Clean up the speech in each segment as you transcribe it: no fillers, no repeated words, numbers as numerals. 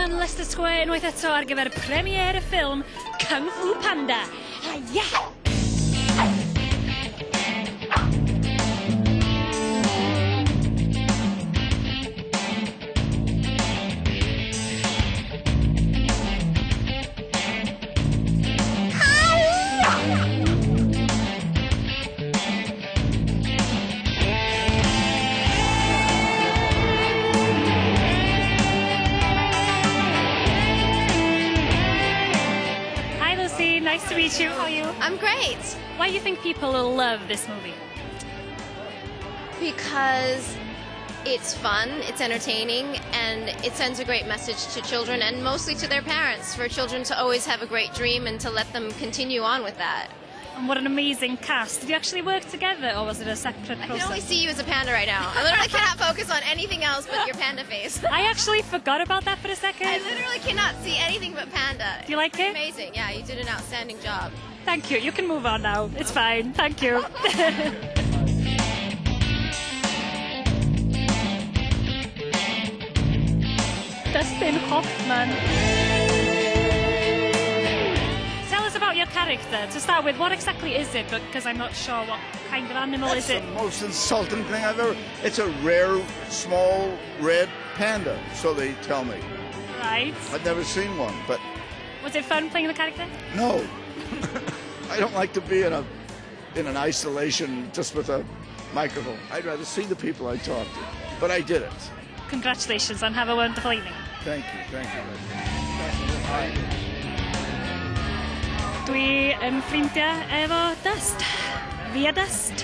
yn Leicester Square unwaith eto ar gyfer premiere y ffilm Kung Fu Panda. Hiya! Nice to meet you. How are you? I'm great. Why do you think people will love this movie? Because it's fun, it's entertaining, and it sends a great message to children and mostly to their parents, for children to always have a great dream and to let them continue on with that. And what an amazing cast. Did you actually work together, or was it a separate process? I can only see you as a panda right now. I literally cannot focus on anything else but your panda face. I actually forgot about that for a second. I literally cannot see anything but panda. Do you like it? Amazing. Yeah, you did an outstanding job. Thank you. You can move on now. It's fine. Thank you. Dustin Hoffman. Tell us about your character. To start with, what exactly is it? Because I'm not sure what kind of animal is it. It's the most insulting thing I've ever... It's a rare, small, red panda, so they tell me. Right. I've never seen one, but... Was it fun playing the character? No. I don't like to be in an isolation just with a microphone. I'd rather see the people I talk to. But I did it. Congratulations and have a wonderful evening. Thank you. Dwi yn ffrindiau efo Dust. Via Dust.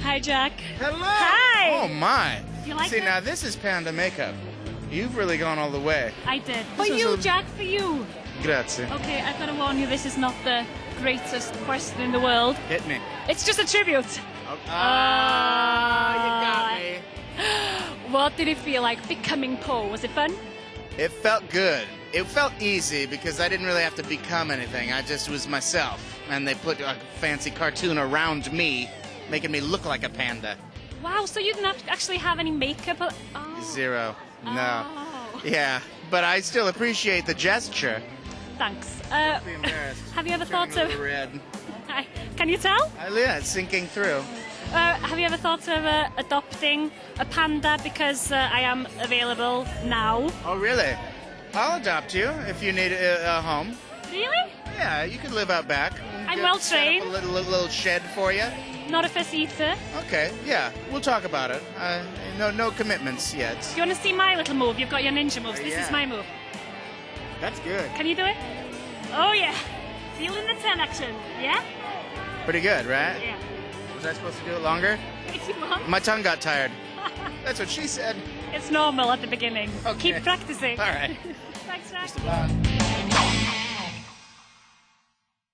Hi, Jack. Hello. Hi. Oh, my. You like See, it? now this is Panda makeup. You've really gone all the way. I did. For This is you, a- Jack, for you. Grazie. Okay, I've got to warn you, this is not the greatest question in the world. Hit me. It's just a tribute. You got me. What did it feel like becoming Poe? Was it fun? It felt good. It felt easy because I didn't really have to become anything. I just was myself. And they put a fancy cartoon around me, making me look like a panda. Wow, so you didn't actually have any makeup? Oh. Zero. No. Oh. Yeah, but I still appreciate the gesture. Thanks. Be embarrassed. Have you ever Turning thought a of... little red. Can you tell? Yeah, it's sinking through. Have you ever thought of adopting a panda? Because I am available now. Oh, really? I'll adopt you if you need a home. Really? Yeah, you can live out back. I'm Get- well set up trained. A little shed for you. Not a fuss eater. Okay, yeah, we'll talk about it. No commitments yet. Do you want to see my little move? You've got your ninja moves. This Yeah. is my move. That's good. Can you do it? Oh, yeah. Feeling the 10 action. Yeah? Pretty good, right? Yeah. Was I supposed to do it longer? If you want. My tongue got tired. That's what she said. It's normal at the beginning. Okay. Keep practicing. All right. Thanks, Jack.